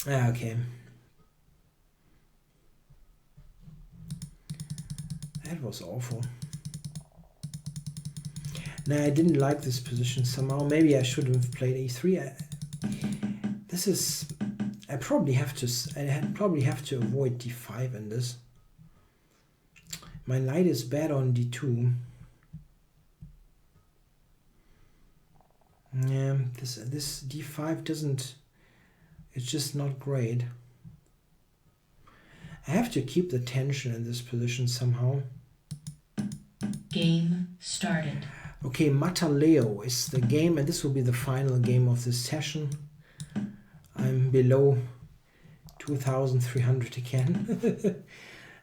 Okay. That was awful. Nah, I didn't like this position somehow. Maybe I should have played e3. This is. I probably have to avoid d5 in this. My knight is bad on d2. Yeah, this d5 doesn't. It's just not great. I have to keep the tension in this position somehow. Game started. Okay, Mataleo is the game, and this will be the final game of this session. I'm below 2,300 again.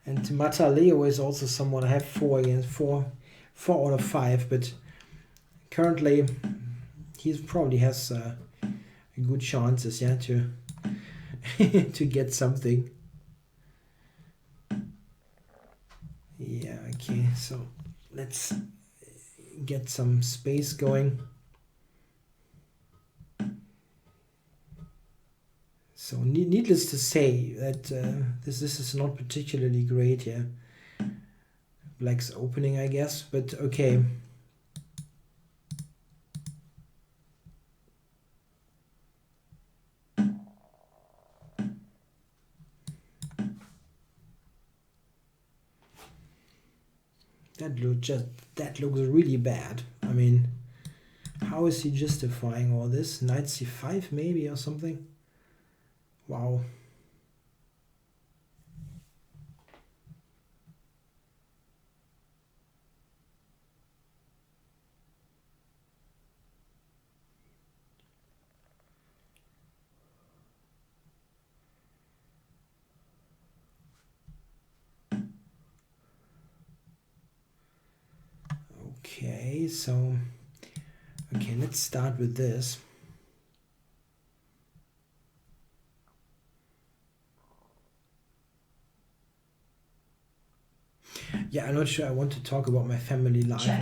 And Mataleo is also someone I have 4 against 4 out of 5, but currently he probably has good chances, yeah, to to get something. Yeah, okay, so let's get some space going. So needless to say that this is not particularly great here. Black's opening, I guess, but okay. That looks really bad. I mean, how is he justifying all this? Knight c5 maybe or something? Wow. Okay, so okay, let's start with this. Yeah, I'm not sure I want to talk about my family life Check.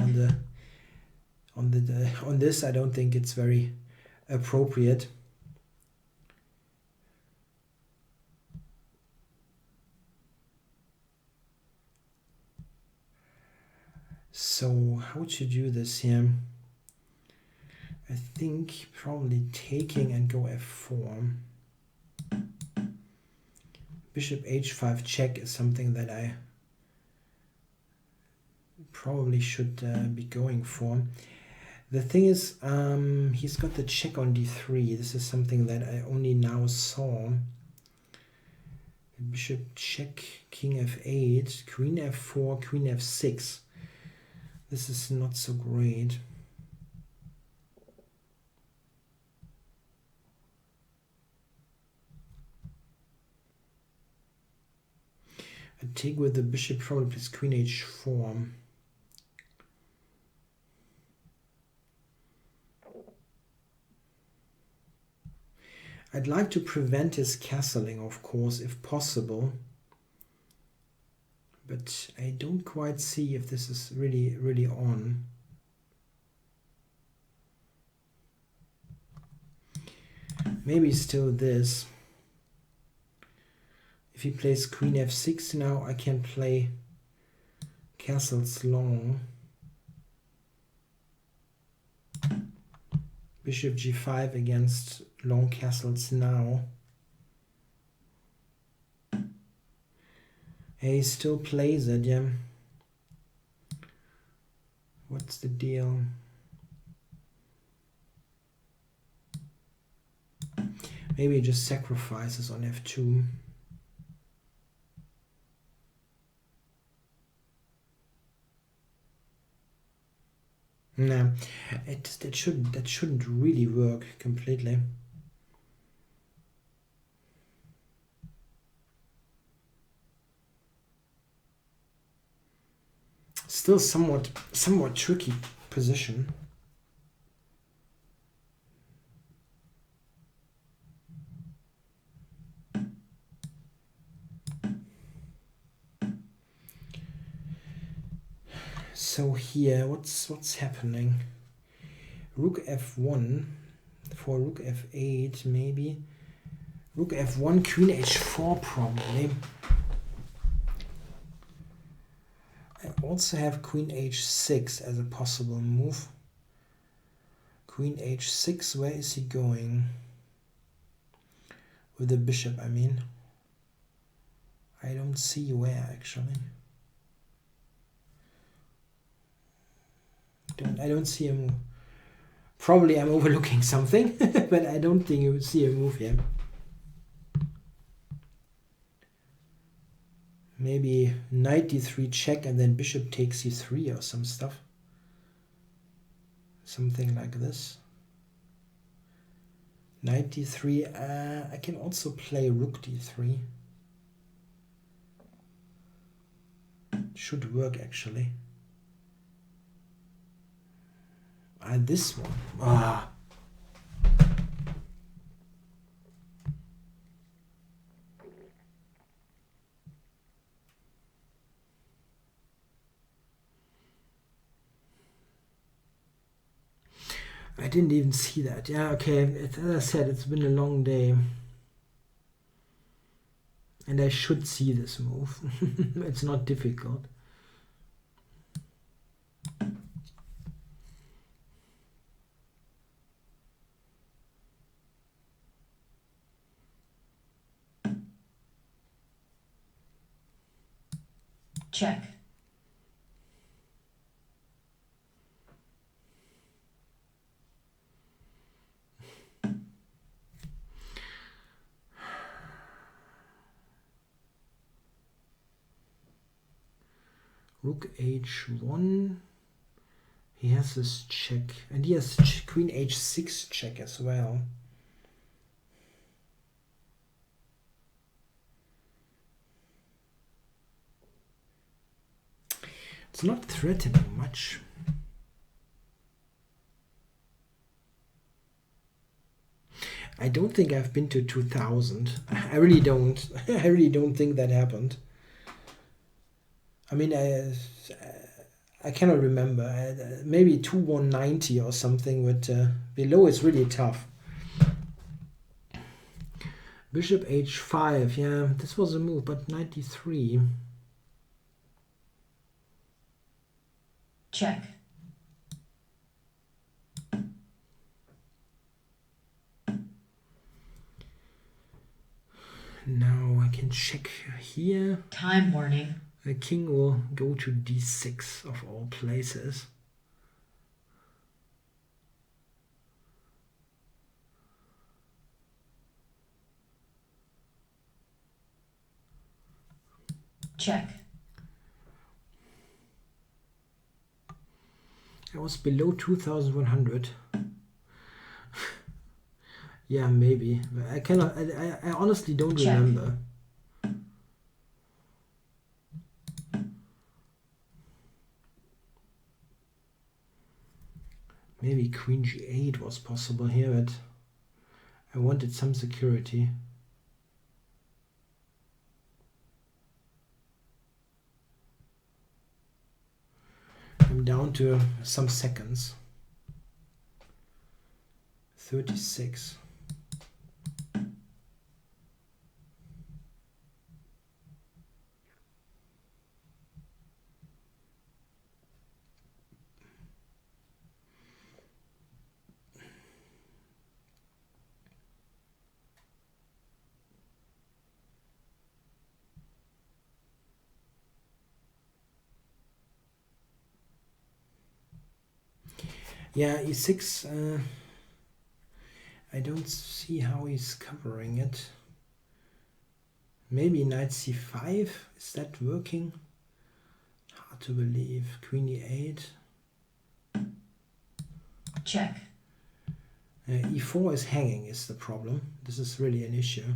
on this. I don't think it's very appropriate. So how should you do this here? I think probably taking and go f4. Bishop h5 check is something that I probably should be going for. The thing is, he's got the check on d3. This is something that I only now saw. Bishop check, king f8, queen f4, queen f6. This is not so great. I take with the bishop, probably plays queen h4. I'd like to prevent his castling, of course, if possible. But I don't quite see if this is really on. Maybe still this. If he plays queen f6 now, I can play castles long. Bishop g5 against long castles now. He still plays it, yeah. What's the deal? Maybe he just sacrifices on f2. Nah, that shouldn't really work completely. Still somewhat tricky position. So here, what's happening? Rook f1 for rook f8 maybe. Rook f1, queen h4 probably. I also have queen h6 as a possible move. Queen h6, where is he going? With the bishop, I mean. I don't see where actually. I don't see a move. Probably I'm overlooking something, but I don't think you would see a move here. Maybe knight d3 check and then bishop takes c3 or some stuff. Something like this. Knight d3. I can also play rook d3. Should work actually. This one. I didn't even see that. Yeah, okay. As I said, it's been a long day. And I should see this move. It's not difficult. Check. Rook h1. He has this check. And he has queen h6 check as well. It's not threatening much. I don't think I've been to 2000. I really don't. I really don't think that happened. I mean, I cannot remember. Maybe 2190 or something, but below is really tough. Bishop h5. Yeah, this was a move, but 93. Check. Now I can check here. Time warning. The king will go to d6 of all places. Check. I was below 2100. Yeah, maybe. I cannot. I honestly don't Check. remember. Maybe queen g8 was possible here, but I wanted some security. I'm down to some seconds. 36. Yeah, e6, I don't see how he's covering it. Maybe knight c5, is that working? Hard to believe. Queen e8. Check. e4 is hanging is the problem. This is really an issue.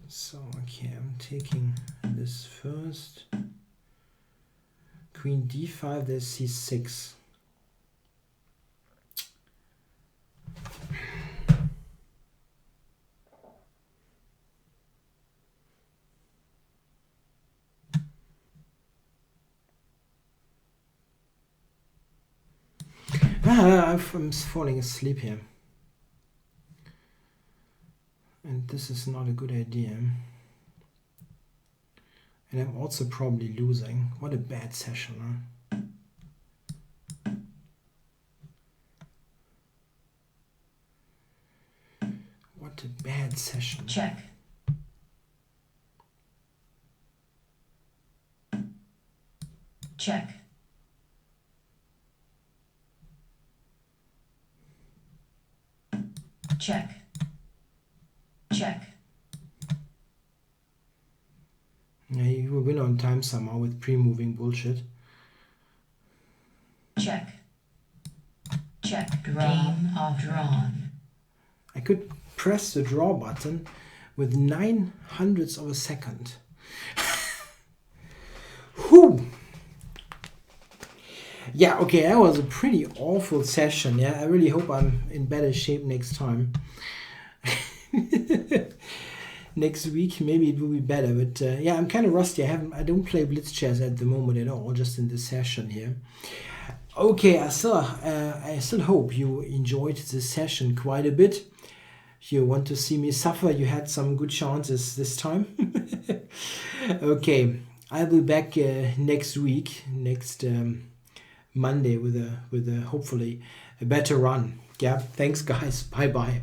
So, okay, I'm taking this first. Queen d5, there's c6. I'm falling asleep here. And this is not a good idea. And I'm also probably losing. What a bad session, huh? What a bad session. Check. Check. Check. Check. Yeah, you will win on time somehow with pre-moving bullshit. Check. Check. Game of drawn. I could press the draw button with 9/100ths of a second. Whew! Yeah, okay, that was a pretty awful session. Yeah, I really hope I'm in better shape next time. Next week, maybe it will be better. But yeah, I'm kind of rusty. I don't play blitz chess at the moment at all, just in this session here. Okay, I still hope you enjoyed this session quite a bit. If you want to see me suffer, you had some good chances this time. Okay, I'll be back next week, next Monday with a hopefully a better run. Yeah, thanks guys. Bye bye.